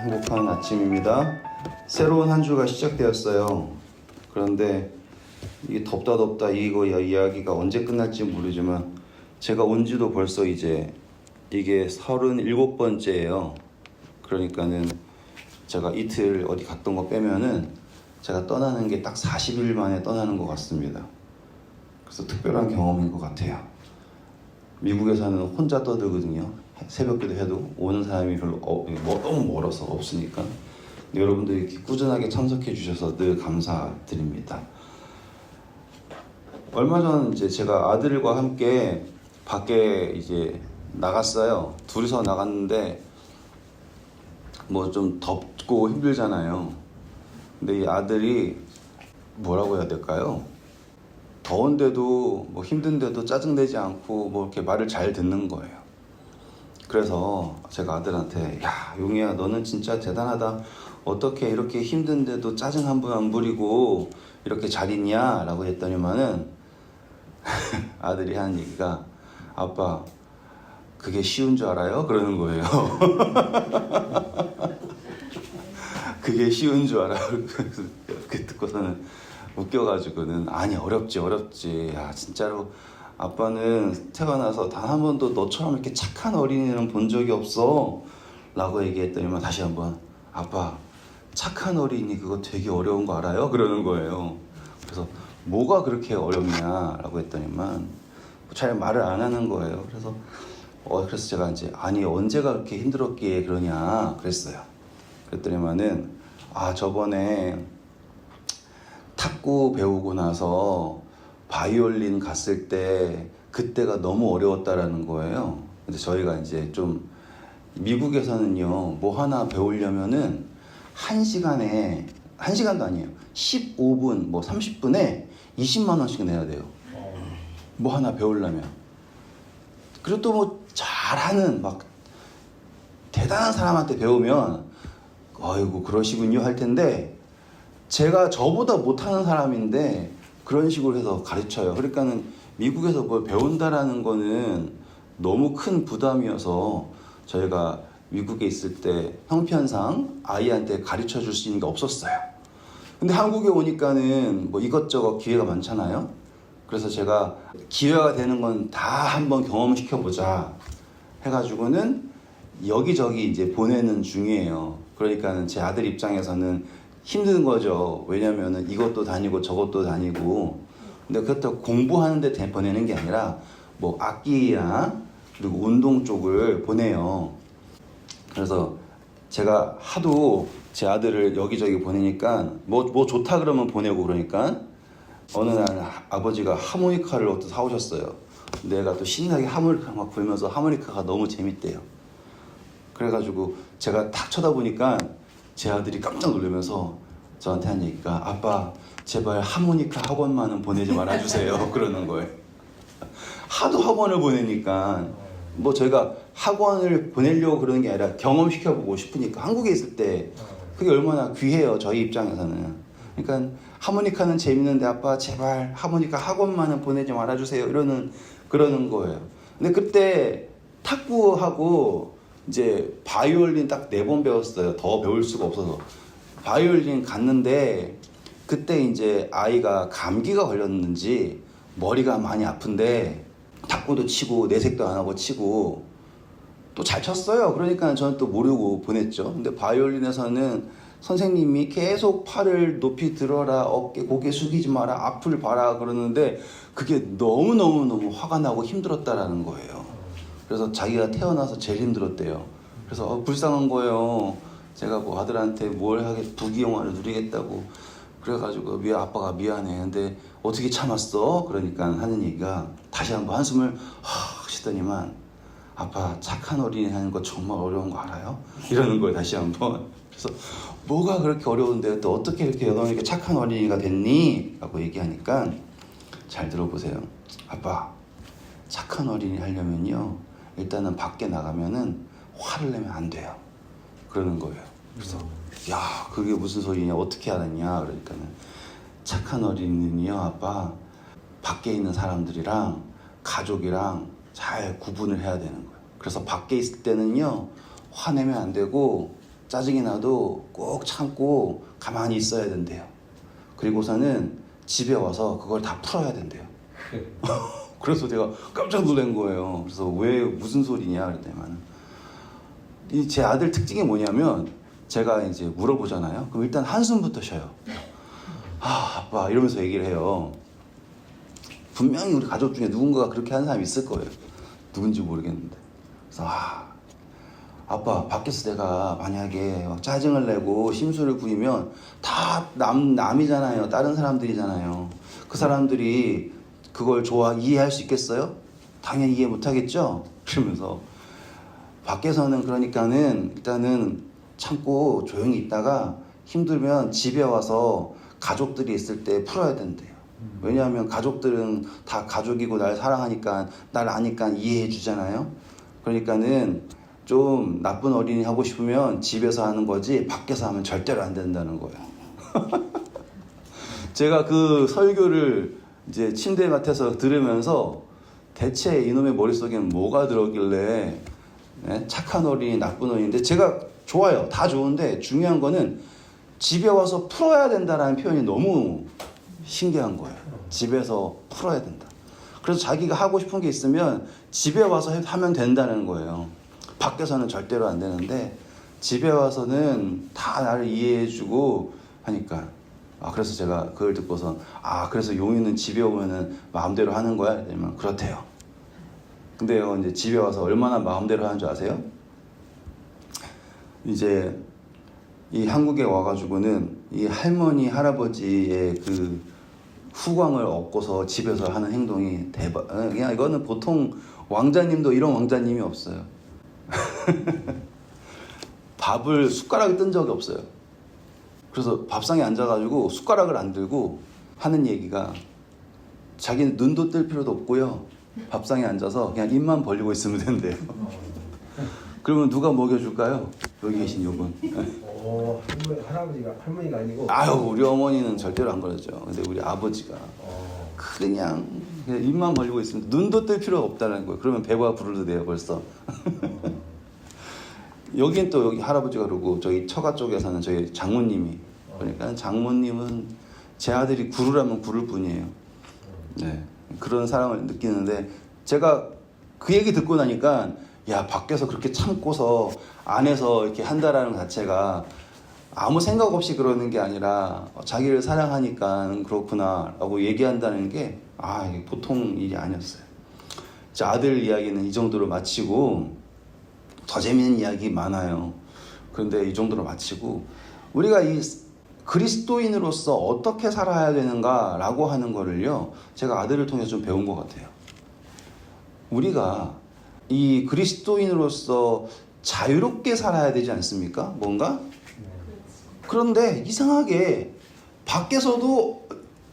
행복한 아침입니다. 새로운 한 주가 시작되었어요. 그런데 이게 덥다 이거 이야기가 언제 끝날지 모르지만 제가 온 지도 벌써 이제 이게 37번째예요. 그러니까는 제가 이틀 어디 갔던 거 빼면은 제가 떠나는 게 딱 40일 만에 떠나는 것 같습니다. 그래서 특별한 경험인 것 같아요. 미국에서는 혼자 떠들거든요. 새벽기도 해도 오는 사람이 별로 너무 멀어서 없으니까. 여러분들이 이렇게 꾸준하게 참석해 주셔서 늘 감사드립니다. 얼마 전 이제 제가 아들과 함께 밖에 이제 나갔어요. 둘이서 나갔는데 뭐 좀 덥고 힘들잖아요. 근데 이 아들이 뭐라고 해야 될까요? 더운데도 뭐 힘든데도 짜증내지 않고 뭐 이렇게 말을 잘 듣는 거예요. 그래서 제가 아들한테 야 용이야 너는 진짜 대단하다. 어떻게 이렇게 힘든데도 짜증 한 번 안 부리고 이렇게 잘 있냐? 라고 했더니만은 아들이 하는 얘기가 아빠 그게 쉬운 줄 알아요? 그러는 거예요. 그게 쉬운 줄 알아. 그 듣고서는 웃겨가지고는 아니 어렵지. 야 진짜로 아빠는 태어나서 단 한 번도 너처럼 이렇게 착한 어린이는 본 적이 없어 라고 얘기했더니만 다시 한번 아빠 착한 어린이 그거 되게 어려운 거 알아요? 그러는 거예요. 그래서 뭐가 그렇게 어렵냐 라고 했더니만 잘 말을 안 하는 거예요. 그래서 제가 이제 아니 언제가 그렇게 힘들었기에 그러냐 그랬어요. 그랬더니만은 저번에 탁구 배우고 나서 바이올린 갔을 때 그때가 너무 어려웠다라는 거예요. 근데 저희가 이제 좀 미국에서는요 뭐 하나 배우려면은 1시간도 아니에요. 15분 뭐 30분에 20만 원씩 내야 돼요. 뭐 하나 배우려면. 그리고 또 뭐 잘하는 막 대단한 사람한테 배우면 아이고 그러시군요 할 텐데 제가 저보다 못하는 사람인데 그런 식으로 해서 가르쳐요. 그러니까는 미국에서 뭘 배운다라는 거는 너무 큰 부담이어서 저희가 미국에 있을 때 형편상 아이한테 가르쳐 줄 수 있는 게 없었어요. 근데 한국에 오니까는 뭐 이것저것 기회가 많잖아요. 그래서 제가 기회가 되는 건 다 한번 경험시켜보자 해가지고는 여기저기 이제 보내는 중이에요. 그러니까는 제 아들 입장에서는 힘든 거죠. 왜냐면은 이것도 다니고 저것도 다니고. 근데 그렇다고 공부하는 데 보내는 게 아니라 뭐 악기나 그리고 운동 쪽을 보내요. 그래서 제가 하도 제 아들을 여기저기 보내니까 뭐 좋다 그러면 보내고 그러니까 어느 날 아버지가 하모니카를 또 사오셨어요. 내가 또 신나게 하모니카 막 불면서 하모니카가 너무 재밌대요. 그래가지고 제가 딱 쳐다보니까 제 아들이 깜짝 놀라면서 저한테 한 얘기가 아빠 제발 하모니카 학원만은 보내지 말아주세요 그러는 거예요. 하도 학원을 보내니까 뭐 저희가 학원을 보내려고 그러는 게 아니라 경험시켜보고 싶으니까 한국에 있을 때 그게 얼마나 귀해요 저희 입장에서는. 그러니까 하모니카는 재밌는데 아빠 제발 하모니카 학원만은 보내지 말아주세요 그러는 거예요. 근데 그때 탁구하고 이제 바이올린 딱 4번 배웠어요. 더 배울 수가 없어서. 바이올린 갔는데 그때 이제 아이가 감기가 걸렸는지 머리가 많이 아픈데 탁구도 치고 내색도 안 하고 치고 또 잘 쳤어요. 그러니까 저는 또 모르고 보냈죠. 근데 바이올린에서는 선생님이 계속 팔을 높이 들어라, 어깨 고개 숙이지 마라, 앞을 봐라 그러는데 그게 너무 화가 나고 힘들었다라는 거예요. 그래서 자기가 태어나서 제일 힘들었대요. 그래서 불쌍한 거예요. 제가 뭐 아들한테 뭘 하겠 부귀영화를 누리겠다고 그래가지고 아빠가 미안해. 근데 어떻게 참았어? 그러니까 하는 얘기가 다시 한번 한숨을 쉬더니만 아빠 착한 어린이 하는 거 정말 어려운 거 알아요? 이러는 거예요 다시 한번. 그래서 뭐가 그렇게 어려운데 또 어떻게 너는 이렇게 착한 어린이가 됐니? 라고 얘기하니까 잘 들어보세요. 아빠 착한 어린이 하려면요 일단은 밖에 나가면은 화를 내면 안 돼요. 그러는 거예요. 그래서 야 그게 무슨 소리냐 어떻게 알았냐 그러니까는 착한 어린이는요 아빠 밖에 있는 사람들이랑 가족이랑 잘 구분을 해야 되는 거예요. 그래서 밖에 있을 때는요 화내면 안 되고 짜증이 나도 꼭 참고 가만히 있어야 된대요. 그리고서는 집에 와서 그걸 다 풀어야 된대요. 그래서 제가 깜짝 놀란 거예요. 그래서 왜 무슨 소리냐 그랬더니만 제 아들 특징이 뭐냐면 제가 이제 물어보잖아요. 그럼 일단 한숨부터 쉬어요. 아빠 이러면서 얘기를 해요. 분명히 우리 가족 중에 누군가가 그렇게 하는 사람이 있을 거예요. 누군지 모르겠는데. 그래서 아빠 밖에서 내가 만약에 막 짜증을 내고 심술을 부리면 다 남이잖아요. 다른 사람들이잖아요. 그 사람들이 그걸 이해할 수 있겠어요? 당연히 이해 못하겠죠? 그러면서 밖에서는 그러니까는 일단은 참고 조용히 있다가 힘들면 집에 와서 가족들이 있을 때 풀어야 된대요. 왜냐하면 가족들은 다 가족이고 날 사랑하니까 날 아니까 이해해 주잖아요. 그러니까는 좀 나쁜 어린이 하고 싶으면 집에서 하는 거지 밖에서 하면 절대로 안 된다는 거예요. 제가 그 설교를 이제 침대맡에서 들으면서 대체 이놈의 머릿속에는 뭐가 들어오길래 착한 어린이, 나쁜 어린이인데 제가 좋아요. 다 좋은데 중요한 거는 집에 와서 풀어야 된다라는 표현이 너무 신기한 거예요. 집에서 풀어야 된다. 그래서 자기가 하고 싶은 게 있으면 집에 와서 하면 된다는 거예요. 밖에서는 절대로 안 되는데 집에 와서는 다 나를 이해해주고 하니까 그래서 제가 그걸 듣고서 그래서 용이는 집에 오면은 마음대로 하는 거야? 이러면 그렇대요. 근데요 이제 집에 와서 얼마나 마음대로 하는 줄 아세요? 이제 이 한국에 와가지고는 이 할머니 할아버지의 그 후광을 얻고서 집에서 하는 행동이 대박. 그냥 이거는 보통 왕자님도 이런 왕자님이 없어요. 밥을 숟가락에 뜬 적이 없어요. 그래서 밥상에 앉아가지고 숟가락을 안 들고 하는 얘기가 자기는 눈도 뜰 필요도 없고요. 밥상에 앉아서 그냥 입만 벌리고 있으면 된대요. 그러면 누가 먹여줄까요? 여기 계신 요분. 할머니가 아니고. 우리 어머니는 절대로 안 그러죠. 근데 우리 아버지가 그냥 입만 벌리고 있으면 눈도 뜰 필요가 없다는 거예요. 그러면 배가 부르도 돼요 벌써. 여긴 또 여기 할아버지가 그러고 저기 처가 쪽에 사는 저희 장모님이 그러니까 장모님은 제 아들이 구르라면 구를 뿐이에요. 네, 그런 사랑을 느끼는데 제가 그 얘기 듣고 나니까 밖에서 그렇게 참고서 안에서 이렇게 한다라는 것 자체가 아무 생각 없이 그러는 게 아니라 자기를 사랑하니까 그렇구나 라고 얘기한다는 게 이게 보통 일이 아니었어요. 제 아들 이야기는 이 정도로 마치고 더 재미있는 이야기 많아요. 그런데 이 정도로 마치고 우리가 이 그리스도인으로서 어떻게 살아야 되는가라고 하는 거를요 제가 아들을 통해서 좀 배운 것 같아요. 우리가 이 그리스도인으로서 자유롭게 살아야 되지 않습니까? 뭔가? 그런데 이상하게 밖에서도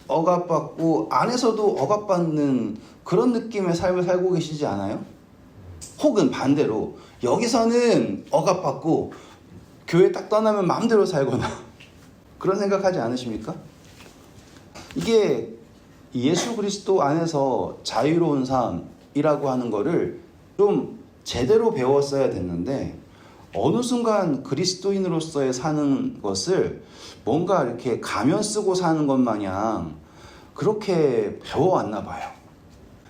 억압받고 안에서도 억압받는 그런 느낌의 삶을 살고 계시지 않아요? 혹은 반대로 여기서는 억압받고 교회 딱 떠나면 마음대로 살거나 그런 생각하지 않으십니까? 이게 예수 그리스도 안에서 자유로운 삶이라고 하는 거를 좀 제대로 배웠어야 됐는데 어느 순간 그리스도인으로서의 사는 것을 뭔가 이렇게 가면 쓰고 사는 것 마냥 그렇게 배워왔나 봐요.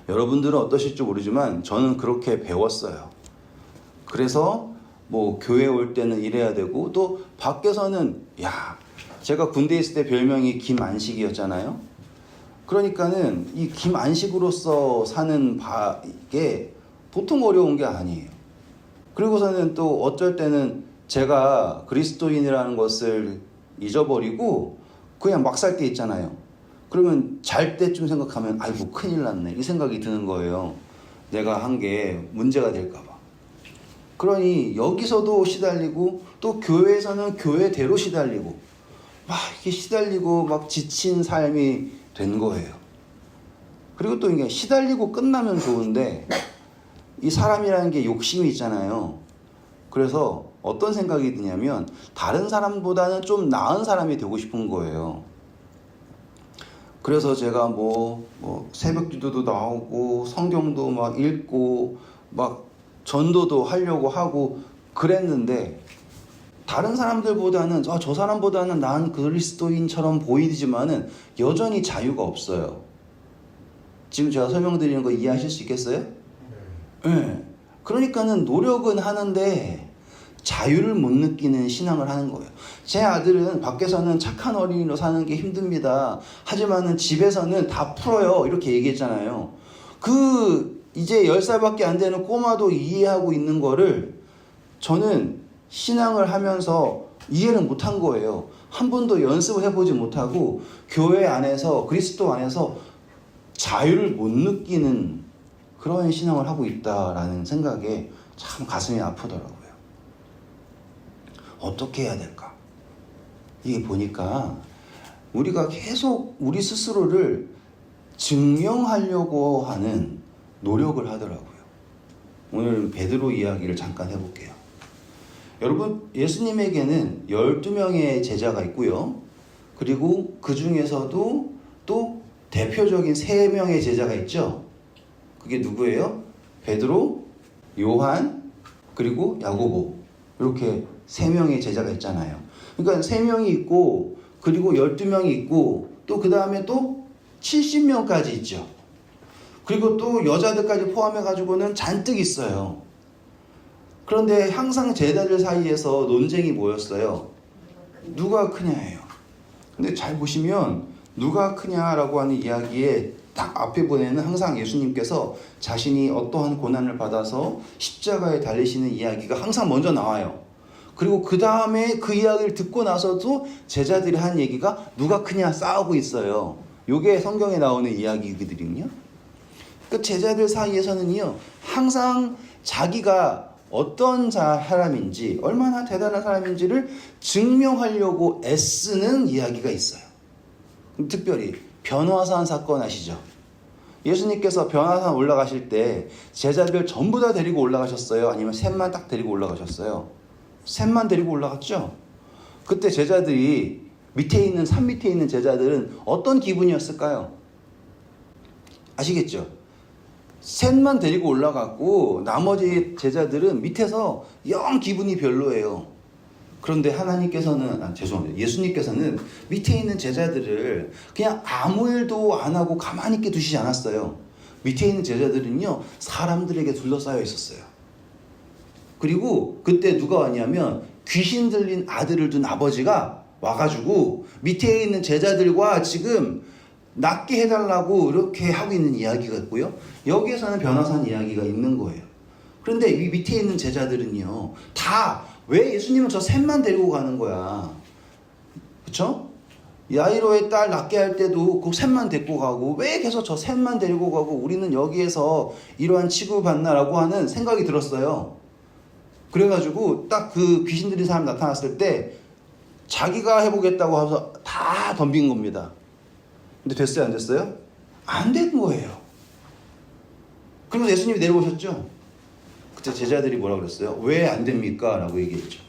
여러분들은 어떠실지 모르지만 저는 그렇게 배웠어요. 그래서 뭐 교회 올 때는 이래야 되고 또 밖에서는 제가 군대에 있을 때 별명이 김안식이었잖아요. 그러니까는 이 김안식으로서 사는 게 보통 어려운 게 아니에요. 그리고서는 또 어쩔 때는 제가 그리스도인이라는 것을 잊어버리고 그냥 막 살 때 있잖아요. 그러면 잘 때쯤 생각하면 아이고 큰일 났네 이 생각이 드는 거예요. 내가 한 게 문제가 될까 봐. 그러니 여기서도 시달리고 또 교회에서는 교회대로 시달리고 막 이렇게 시달리고 막 지친 삶이 된 거예요. 그리고 또 이게 시달리고 끝나면 좋은데 이 사람이라는 게 욕심이 있잖아요. 그래서 어떤 생각이 드냐면 다른 사람보다는 좀 나은 사람이 되고 싶은 거예요. 그래서 제가 뭐 새벽 기도도 나오고 성경도 막 읽고 막 전도도 하려고 하고 그랬는데 다른 사람들보다는 저 사람보다는 난 그리스도인처럼 보이지만은 여전히 자유가 없어요. 지금 제가 설명드리는 거 이해하실 수 있겠어요? 네. 그러니까는 노력은 하는데 자유를 못 느끼는 신앙을 하는 거예요. 제 아들은 밖에서는 착한 어린이로 사는 게 힘듭니다. 하지만은 집에서는 다 풀어요. 이렇게 얘기했잖아요. 이제 10살밖에 안 되는 꼬마도 이해하고 있는 거를 저는 신앙을 하면서 이해를 못한 거예요. 한 번도 연습을 해보지 못하고 교회 안에서 그리스도 안에서 자유를 못 느끼는 그런 신앙을 하고 있다라는 생각에 참 가슴이 아프더라고요. 어떻게 해야 될까? 이게 보니까 우리가 계속 우리 스스로를 증명하려고 하는 노력을 하더라고요. 오늘 베드로 이야기를 잠깐 해볼게요. 여러분, 예수님에게는 12명의 제자가 있고요. 그리고 그 중에서도 또 대표적인 3명의 제자가 있죠. 그게 누구예요? 베드로, 요한, 그리고 야고보. 이렇게 3명의 제자가 있잖아요. 그러니까 3명이 있고, 그리고 12명이 있고, 또 그 다음에 또 70명까지 있죠. 그리고 또 여자들까지 포함해가지고는 잔뜩 있어요. 그런데 항상 제자들 사이에서 논쟁이 뭐였어요? 누가 크냐예요. 근데 잘 보시면 누가 크냐라고 하는 이야기에 딱 앞에 보내는 항상 예수님께서 자신이 어떠한 고난을 받아서 십자가에 달리시는 이야기가 항상 먼저 나와요. 그리고 그 다음에 그 이야기를 듣고 나서도 제자들이 한 얘기가 누가 크냐 싸우고 있어요. 요게 성경에 나오는 이야기들이거든요. 그 제자들 사이에서는요, 항상 자기가 어떤 사람인지, 얼마나 대단한 사람인지를 증명하려고 애쓰는 이야기가 있어요. 특별히 변화산 사건 아시죠? 예수님께서 변화산 올라가실 때 제자들 전부 다 데리고 올라가셨어요? 아니면 셋만 딱 데리고 올라가셨어요? 셋만 데리고 올라갔죠? 그때 제자들이 산 밑에 있는 제자들은 어떤 기분이었을까요? 아시겠죠? 셋만 데리고 올라갔고 나머지 제자들은 밑에서 영 기분이 별로예요. 그런데 예수님께서는 밑에 있는 제자들을 그냥 아무 일도 안 하고 가만히 있게 두시지 않았어요. 밑에 있는 제자들은요, 사람들에게 둘러싸여 있었어요. 그리고 그때 누가 왔냐면 귀신 들린 아들을 둔 아버지가 와가지고 밑에 있는 제자들과 지금 낫게 해달라고 이렇게 하고 있는 이야기가 있고요. 여기에서는 변화산 이야기가 있는 거예요. 그런데 이 밑에 있는 제자들은요, 다 왜 예수님은 저 셋만 데리고 가는 거야? 그쵸? 야이로의 딸 낫게 할 때도 그 셋만 데리고 가고, 왜 계속 저 셋만 데리고 가고 우리는 여기에서 이러한 취급받나라고 하는 생각이 들었어요. 그래가지고 딱 그 귀신 들린 사람 나타났을 때 자기가 해보겠다고 해서 다 덤빈 겁니다. 근데 됐어요, 안 됐어요? 안 된 거예요. 그러면서 예수님이 내려오셨죠? 그때 제자들이 뭐라 그랬어요? 왜 안 됩니까? 라고 얘기했죠.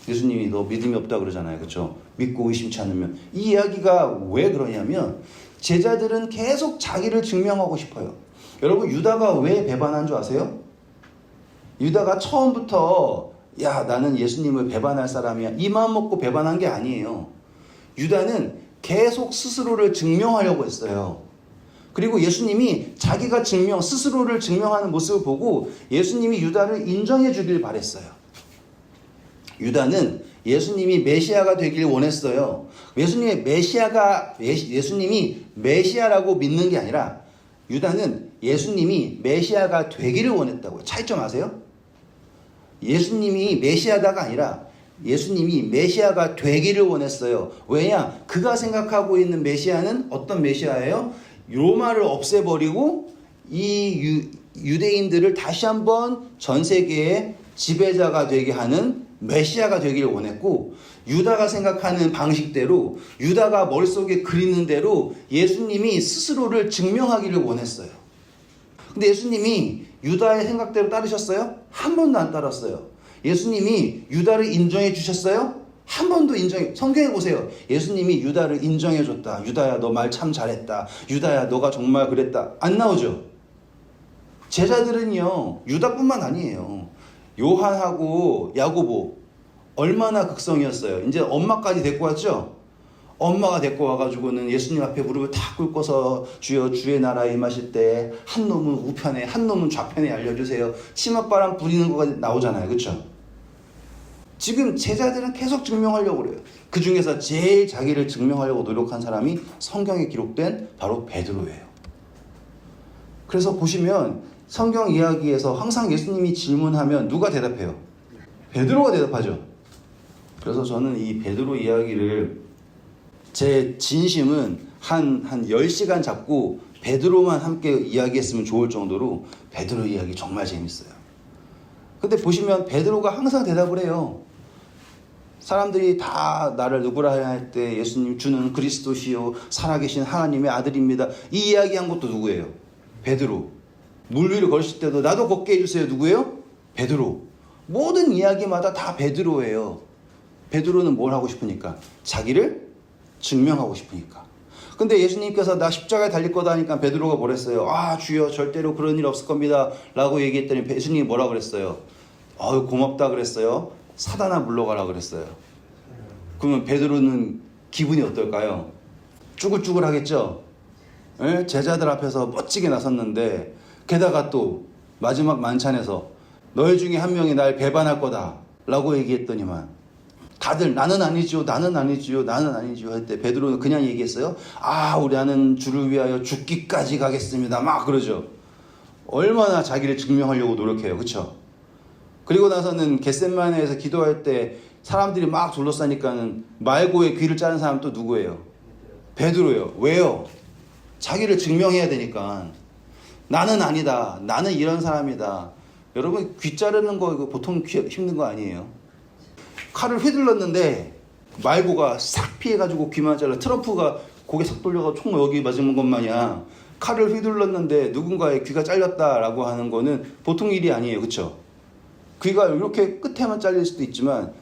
예수님이 너 믿음이 없다 그러잖아요. 그렇죠? 믿고 의심치 않으면. 이 이야기가 왜 그러냐면 제자들은 계속 자기를 증명하고 싶어요. 여러분, 유다가 왜 배반한 줄 아세요? 유다가 처음부터 야, 나는 예수님을 배반할 사람이야, 이 마음 먹고 배반한 게 아니에요. 유다는 계속 스스로를 증명하려고 했어요. 그리고 예수님이 자기가 스스로를 증명하는 모습을 보고 예수님이 유다를 인정해 주길 바랬어요. 유다는 예수님이 메시아가 되길 원했어요. 예수님이 메시아라고 믿는 게 아니라 유다는 예수님이 메시아가 되기를 원했다고요. 차이점 아세요? 예수님이 메시아다가 아니라 예수님이 메시아가 되기를 원했어요. 왜냐? 그가 생각하고 있는 메시아는 어떤 메시아예요? 로마를 없애버리고 이 유대인들을 다시 한번 전 세계의 지배자가 되게 하는 메시아가 되기를 원했고, 유다가 생각하는 방식대로, 유다가 머릿속에 그리는 대로 예수님이 스스로를 증명하기를 원했어요. 근데 예수님이 유다의 생각대로 따르셨어요? 한 번도 안 따랐어요. 예수님이 유다를 인정해 주셨어요? 한 번도 성경에 보세요. 예수님이 유다를 인정해 줬다. 유다야, 너 말 참 잘했다. 유다야, 너가 정말 그랬다. 안 나오죠? 제자들은요, 유다뿐만 아니에요. 요한하고 야고보, 얼마나 극성이었어요. 이제 엄마까지 데리고 왔죠. 엄마가 데리고 와가지고는 예수님 앞에 무릎을 탁 꿇고서 주여 주의 나라에 임하실 때 한 놈은 우편에 한 놈은 좌편에 알려주세요. 치맛바람 부리는 거가 나오잖아요. 그렇죠? 지금 제자들은 계속 증명하려고 그래요. 그 중에서 제일 자기를 증명하려고 노력한 사람이 성경에 기록된 바로 베드로예요. 그래서 보시면 성경 이야기에서 항상 예수님이 질문하면 누가 대답해요? 베드로가 대답하죠. 그래서 저는 이 베드로 이야기를 제 진심은 한 10시간 잡고 베드로만 함께 이야기했으면 좋을 정도로 베드로 이야기 정말 재밌어요. 근데 보시면 베드로가 항상 대답을 해요. 사람들이 다 나를 누구라 해야 할 때 예수님 주는 그리스도시요 살아계신 하나님의 아들입니다. 이 이야기한 것도 누구예요? 베드로. 물 위를 걸으실 때도 나도 걷게 해주세요. 누구예요? 베드로. 모든 이야기마다 다 베드로예요. 베드로는 뭘 하고 싶으니까? 자기를 증명하고 싶으니까. 근데 예수님께서 나 십자가에 달릴 거다 하니까 베드로가 뭐랬어요? 아 주여 절대로 그런 일 없을 겁니다 라고 얘기했더니 예수님이 뭐라 그랬어요? 고맙다 그랬어요? 사단아 물러가라 그랬어요. 그러면 베드로는 기분이 어떨까요? 쭈글쭈글 하겠죠? 예? 제자들 앞에서 멋지게 나섰는데 게다가 또 마지막 만찬에서 너희 중에 한 명이 날 배반할 거다 라고 얘기했더니만 다들 나는 아니지요 나는 아니지요 나는 아니지요 할 때 베드로는 그냥 얘기했어요. 우리는 주를 위하여 죽기까지 가겠습니다 막 그러죠. 얼마나 자기를 증명하려고 노력해요. 그렇죠? 그리고 나서는 겟세마네에서 기도할 때 사람들이 막 둘러싸니까는 말고의 귀를 자른 사람 또 누구예요? 베드로예요. 왜요? 자기를 증명해야 되니까. 나는 아니다. 나는 이런 사람이다. 여러분 귀 자르는 거 이거 보통 힘든 거 아니에요? 칼을 휘둘렀는데 말고가 싹 피해가지고 귀만 잘라. 트럼프가 고개 싹 돌려가지고 총 여기 맞은 것 마냥 칼을 휘둘렀는데 누군가의 귀가 잘렸다라고 하는 거는 보통 일이 아니에요. 그렇죠? 귀가 이렇게 끝에만 잘릴 수도 있지만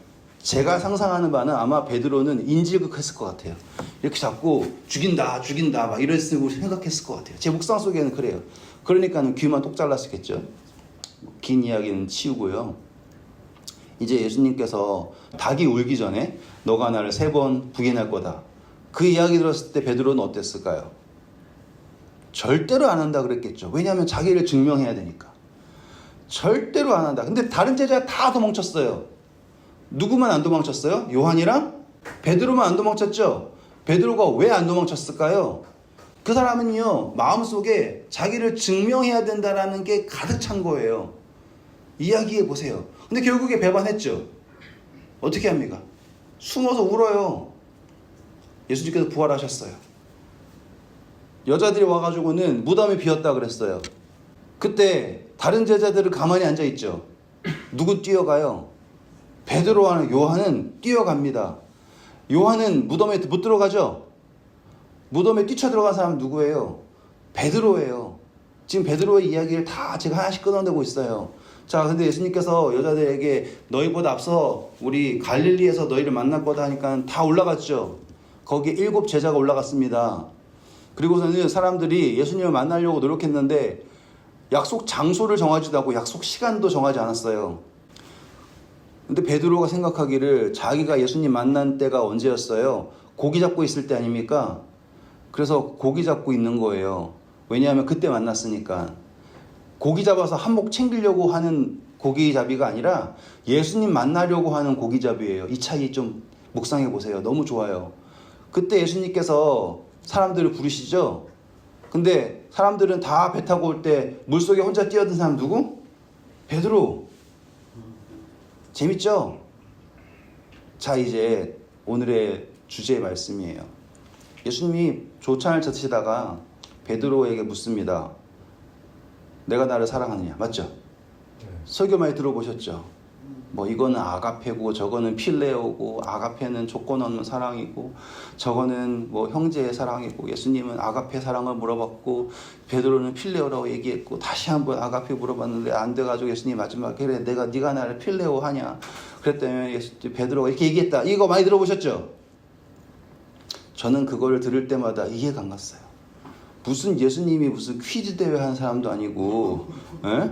제가 상상하는 바는 아마 베드로는 인질극했을 것 같아요. 이렇게 잡고 죽인다 막 이랬을 생각했을 것 같아요. 제 묵상 속에는 그래요. 그러니까 귀만 똑 잘랐겠죠. 긴 이야기는 치우고요. 이제 예수님께서 닭이 울기 전에 너가 나를 3번 부인할 거다. 그 이야기 들었을 때 베드로는 어땠을까요? 절대로 안 한다 그랬겠죠. 왜냐하면 자기를 증명해야 되니까. 절대로 안 한다. 근데 다른 제자 다 도망쳤어요. 누구만 안 도망쳤어요? 요한이랑 베드로만 안 도망쳤죠. 베드로가 왜 안 도망쳤을까요? 그 사람은요 마음속에 자기를 증명해야 된다라는 게 가득 찬 거예요. 이야기해 보세요. 근데 결국에 배반했죠. 어떻게 합니까? 숨어서 울어요. 예수님께서 부활하셨어요. 여자들이 와가지고는 무덤이 비었다 그랬어요. 그때 다른 제자들은 가만히 앉아있죠. 누구 뛰어가요? 베드로와 요한은 뛰어갑니다. 요한은 무덤에 못 들어가죠. 무덤에 뛰쳐들어간 사람 누구예요? 베드로예요. 지금 베드로의 이야기를 다 제가 하나씩 끊어내고 있어요. 자, 근데 예수님께서 여자들에게 너희보다 앞서 우리 갈릴리에서 너희를 만날 거다 하니까 다 올라갔죠. 거기에 7 제자가 올라갔습니다. 그리고서는 사람들이 예수님을 만나려고 노력했는데 약속 장소를 정하지도 않고 약속 시간도 정하지 않았어요. 근데 베드로가 생각하기를 자기가 예수님 만난 때가 언제였어요? 고기 잡고 있을 때 아닙니까? 그래서 고기 잡고 있는 거예요. 왜냐하면 그때 만났으니까. 고기 잡아서 한몫 챙기려고 하는 고기잡이가 아니라 예수님 만나려고 하는 고기잡이에요. 이 차이 좀 묵상해 보세요. 너무 좋아요. 그때 예수님께서 사람들을 부르시죠. 근데 사람들은 다 배 타고 올 때 물속에 혼자 뛰어든 사람 누구? 베드로. 재밌죠? 자, 이제 오늘의 주제의 말씀이에요. 예수님이 조찬을 찾으시다가 베드로에게 묻습니다. 내가 나를 사랑하느냐? 맞죠? 설교 많이 들어보셨죠? 뭐 이거는 아가페고 저거는 필레오고, 아가페는 조건 없는 사랑이고, 저거는 뭐 형제의 사랑이고, 예수님은 아가페 사랑을 물어봤고 베드로는 필레오라고 얘기했고, 다시 한번 아가페 물어봤는데 안 돼가지고 예수님 마지막에 그래 네가 나를 필레오 하냐 그랬더니 베드로가 이렇게 얘기했다. 이거 많이 들어보셨죠? 저는 그걸 들을 때마다 이해가 안 갔어요. 무슨 예수님이 무슨 퀴즈 대회 하는 사람도 아니고, 에?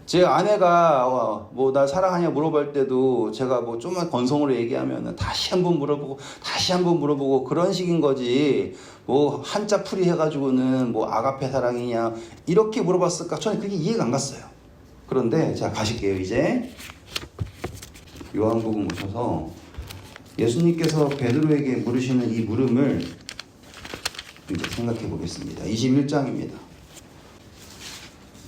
제 아내가 뭐 날 사랑하냐 물어볼 때도 제가 뭐 좀만 건성으로 얘기하면 다시 한번 물어보고 다시 한번 물어보고 그런 식인 거지. 뭐 한자 풀이 해가지고는 뭐 아가페 사랑이냐 이렇게 물어봤을까? 저는 그게 이해가 안 갔어요. 그런데 자 가실게요. 이제 요한복음 오셔서 예수님께서 베드로에게 물으시는 이 물음을 이제 생각해 보겠습니다. 21장입니다.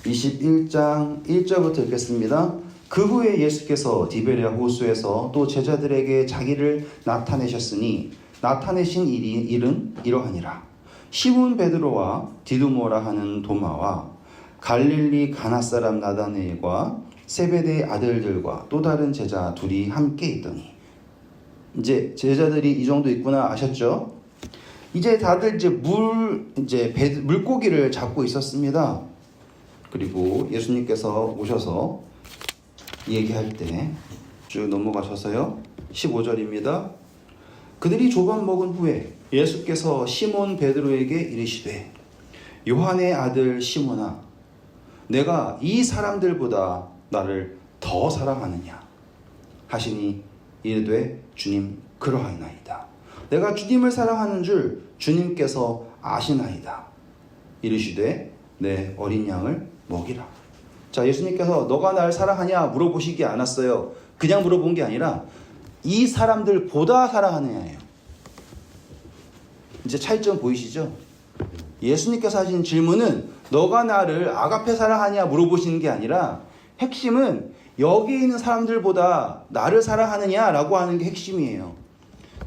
21장 1절부터 읽겠습니다. 그 후에 예수께서 디베랴 호수에서 또 제자들에게 자기를 나타내셨으니 나타내신 일은 이러하니라. 시몬 베드로와 디두모라 하는 도마와 갈릴리 가나 사람 나다나엘과 세베대의 아들들과 또 다른 제자 둘이 함께 있더니. 이제 제자들이 이 정도 있구나 아셨죠? 이제 다들 이제 물고기를 잡고 있었습니다. 그리고 예수님께서 오셔서 얘기할 때 쭉 넘어가셔서요. 15절입니다. 그들이 조반 먹은 후에 예수께서 시몬 베드로에게 이르시되 요한의 아들 시몬아 내가 이 사람들보다 나를 더 사랑하느냐 하시니 이르되 주님 그러하나이다. 내가 주님을 사랑하는 줄 주님께서 아시나이다. 이르시되 내 어린 양을 먹이라. 자, 예수님께서 너가 날 사랑하냐 물어보시지 않았어요. 그냥 물어본 게 아니라 이 사람들보다 사랑하느냐예요. 이제 차이점 보이시죠? 예수님께서 하신 질문은 너가 나를 아가페 사랑하냐 물어보시는 게 아니라 핵심은 여기 있는 사람들보다 나를 사랑하느냐라고 하는 게 핵심이에요.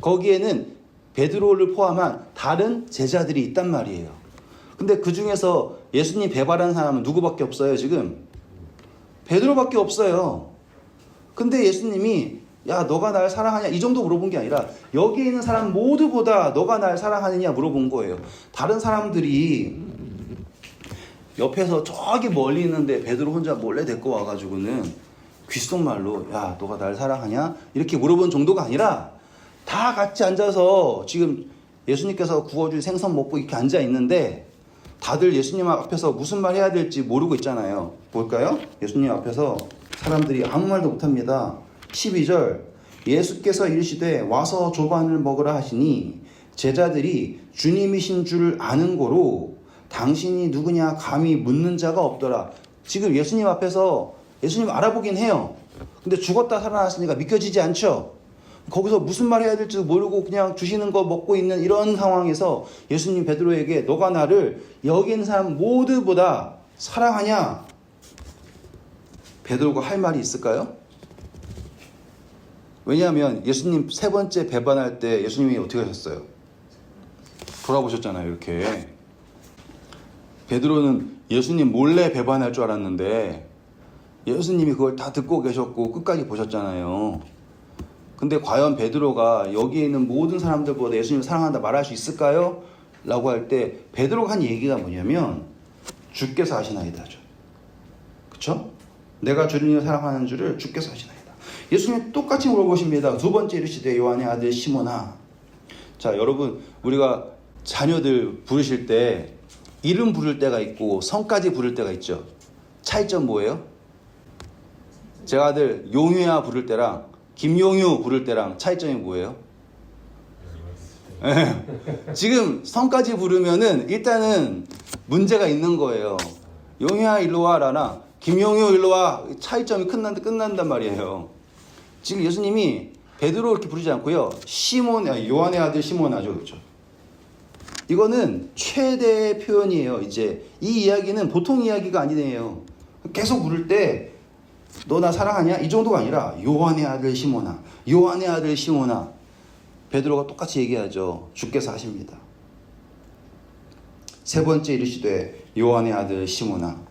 거기에는 베드로를 포함한 다른 제자들이 있단 말이에요. 근데 그 중에서 예수님 배발한 사람은 누구밖에 없어요, 지금? 베드로밖에 없어요. 근데 예수님이 야, 너가 날 사랑하냐? 이 정도 물어본 게 아니라 여기에 있는 사람 모두보다 너가 날 사랑하느냐 물어본 거예요. 다른 사람들이 옆에서 저기 멀리 있는데 베드로 혼자 몰래 데리고 와가지고는 귓속말로 야, 너가 날 사랑하냐? 이렇게 물어본 정도가 아니라 다 같이 앉아서 지금 예수님께서 구워준 생선 먹고 이렇게 앉아 있는데 다들 예수님 앞에서 무슨 말 해야 될지 모르고 있잖아요. 볼까요? 예수님 앞에서 사람들이 아무 말도 못합니다. 12절 예수께서 이르시되 와서 조반을 먹으라 하시니 제자들이 주님이신 줄 아는 고로 당신이 누구냐 감히 묻는 자가 없더라. 지금 예수님 앞에서 예수님 알아보긴 해요. 근데 죽었다 살아났으니까 믿겨지지 않죠. 거기서 무슨 말 해야 될지도 모르고 그냥 주시는 거 먹고 있는 이런 상황에서 예수님 베드로에게 너가 나를 여기 있는 사람 모두보다 사랑하냐? 베드로가 할 말이 있을까요? 왜냐하면 예수님 세 번째 배반할 때 예수님이 어떻게 하셨어요? 돌아보셨잖아요. 이렇게. 베드로는 예수님 몰래 배반할 줄 알았는데 예수님이 그걸 다 듣고 계셨고 끝까지 보셨잖아요. 근데 과연 베드로가 여기에 있는 모든 사람들보다 예수님을 사랑한다 말할 수 있을까요? 라고 할 때 베드로가 한 얘기가 뭐냐면 주께서 아시나이다. 그쵸? 내가 주님을 사랑하는 줄을 주께서 아시나이다. 예수님이 똑같이 물어보십니다. 두 번째 이르시되 요한의 아들 시몬아. 자, 여러분 우리가 자녀들 부르실 때 이름 부를 때가 있고 성까지 부를 때가 있죠. 차이점 뭐예요? 제 아들 용유야 부를 때랑 김용유 부를 때랑 차이점이 뭐예요? 지금 성까지 부르면은 일단은 문제가 있는 거예요. 용유야 일로 와라나 김용유 일로 와 차이점이 끝난단 말이에요. 지금 예수님이 베드로 이렇게 부르지 않고요. 요한의 아들 시몬아죠, 그렇죠? 이거는 최대의 표현이에요. 이제 이 이야기는 보통 이야기가 아니네요. 계속 부를 때 너 나 사랑하냐? 이 정도가 아니라 요한의 아들 시몬아, 요한의 아들 시몬아. 베드로가 똑같이 얘기하죠. 주께서 하십니다. 세 번째 이르시되 요한의 아들 시몬아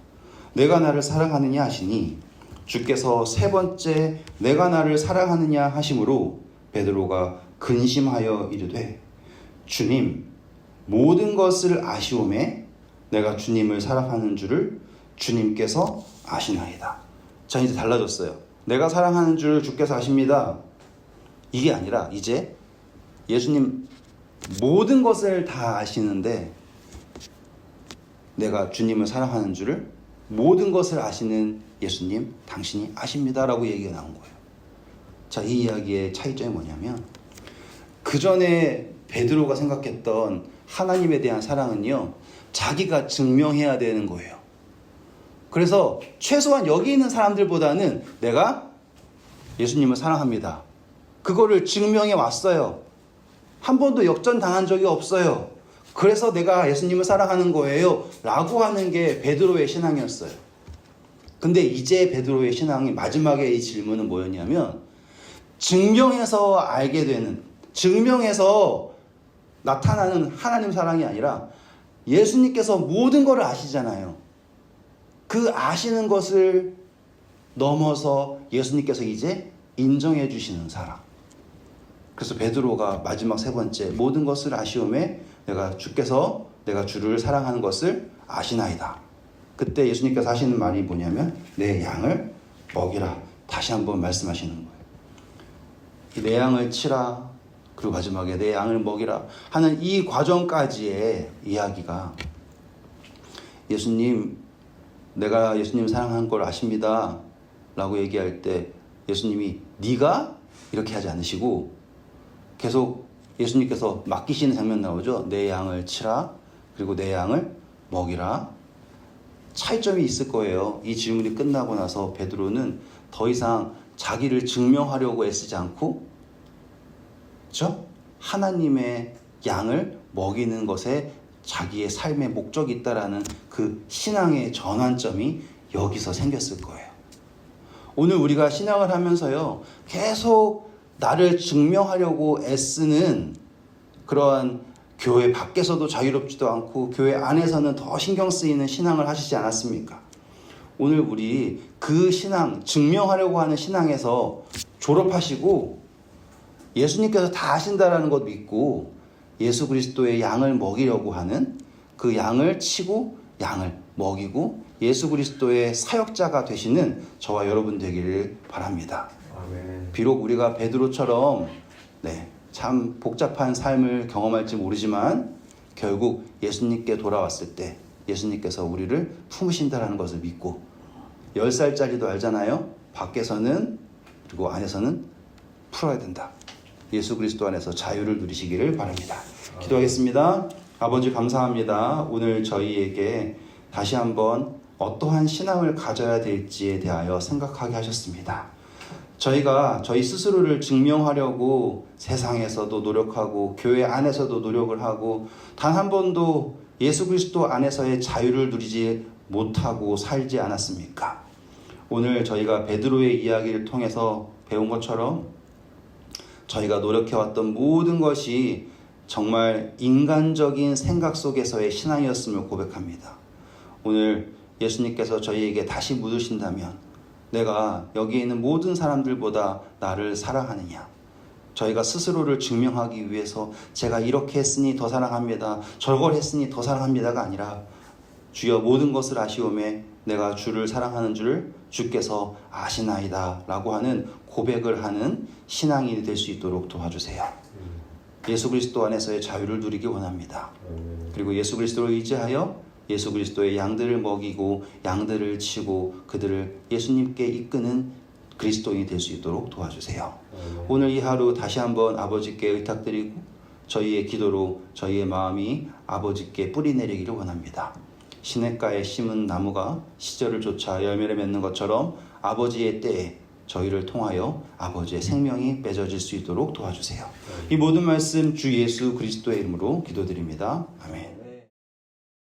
내가 나를 사랑하느냐 하시니 주께서 세 번째 내가 나를 사랑하느냐 하심으로 베드로가 근심하여 이르되 주님 모든 것을 아시오매 내가 주님을 사랑하는 줄을 주님께서 아시나이다. 자, 이제 달라졌어요. 내가 사랑하는 줄 주께서 아십니다. 이게 아니라 이제 예수님 모든 것을 다 아시는데 내가 주님을 사랑하는 줄을 모든 것을 아시는 예수님 당신이 아십니다 라고 얘기가 나온 거예요. 자, 이 이야기의 차이점이 뭐냐면 그 전에 베드로가 생각했던 하나님에 대한 사랑은요, 자기가 증명해야 되는 거예요. 그래서 최소한 여기 있는 사람들보다는 내가 예수님을 사랑합니다, 그거를 증명해 왔어요. 한 번도 역전당한 적이 없어요. 그래서 내가 예수님을 사랑하는 거예요 라고 하는 게 베드로의 신앙이었어요. 근데 이제 베드로의 신앙이 마지막에 이 질문은 뭐였냐면, 증명해서 알게 되는, 증명해서 나타나는 하나님 사랑이 아니라 예수님께서 모든 것을 아시잖아요. 그 아시는 것을 넘어서 예수님께서 이제 인정해 주시는 사랑. 그래서 베드로가 마지막 세 번째, 모든 것을 아시오매 주께서 내가 주를 사랑하는 것을 아시나이다. 그때 예수님께서 하시는 말이 뭐냐면 내 양을 먹이라. 다시 한번 말씀하시는 거예요. 내 양을 치라, 그리고 마지막에 내 양을 먹이라 하는 이 과정까지의 이야기가, 예수님, 내가 예수님 사랑하는 걸 아십니다 라고 얘기할 때 예수님이 네가? 이렇게 하지 않으시고 계속 예수님께서 맡기시는 장면 나오죠. 내 양을 치라, 그리고 내 양을 먹이라. 차이점이 있을 거예요. 이 질문이 끝나고 나서 베드로는 더 이상 자기를 증명하려고 애쓰지 않고, 그렇죠? 하나님의 양을 먹이는 것에 자기의 삶의 목적이 있다라는 그 신앙의 전환점이 여기서 생겼을 거예요. 오늘 우리가 신앙을 하면서요, 계속 나를 증명하려고 애쓰는 그러한 교회 밖에서도 자유롭지도 않고 교회 안에서는 더 신경 쓰이는 신앙을 하시지 않았습니까? 오늘 우리 그 신앙, 증명하려고 하는 신앙에서 졸업하시고 예수님께서 다 아신다라는 것 믿고 예수 그리스도의 양을 먹이려고 하는, 그 양을 치고 양을 먹이고 예수 그리스도의 사역자가 되시는 저와 여러분 되기를 바랍니다. 아멘. 비록 우리가 베드로처럼 참 복잡한 삶을 경험할지 모르지만 결국 예수님께 돌아왔을 때 예수님께서 우리를 품으신다라는 것을 믿고, 10살짜리도 알잖아요. 밖에서는 그리고 안에서는 풀어야 된다. 예수 그리스도 안에서 자유를 누리시기를 바랍니다. 기도하겠습니다. 아버지 감사합니다. 오늘 저희에게 다시 한번 어떠한 신앙을 가져야 될지에 대하여 생각하게 하셨습니다. 저희가 저희 스스로를 증명하려고 세상에서도 노력하고 교회 안에서도 노력을 하고 단 한 번도 예수 그리스도 안에서의 자유를 누리지 못하고 살지 않았습니까? 오늘 저희가 베드로의 이야기를 통해서 배운 것처럼 저희가 노력해왔던 모든 것이 정말 인간적인 생각 속에서의 신앙이었음을 고백합니다. 오늘 예수님께서 저희에게 다시 묻으신다면 내가 여기 있는 모든 사람들보다 나를 사랑하느냐? 저희가 스스로를 증명하기 위해서 제가 이렇게 했으니 더 사랑합니다, 저걸 했으니 더 사랑합니다가 아니라 주여 모든 것을 아시오매 내가 주를 사랑하는 줄 주께서 아시나이다 라고 하는 고백을 하는 신앙인이 될 수 있도록 도와주세요. 예수 그리스도 안에서의 자유를 누리기 원합니다. 그리고 예수 그리스도를 의지하여 예수 그리스도의 양들을 먹이고 양들을 치고 그들을 예수님께 이끄는 그리스도인이 될 수 있도록 도와주세요. 오늘 이 하루 다시 한번 아버지께 의탁드리고 저희의 기도로 저희의 마음이 아버지께 뿌리 내리기를 원합니다. 시냇가에 심은 나무가 시절을 쫓아 열매를 맺는 것처럼 아버지의 때에 저희를 통하여 아버지의 생명이 맺어질 수 있도록 도와주세요. 이 모든 말씀 주 예수 그리스도의 이름으로 기도드립니다. 아멘.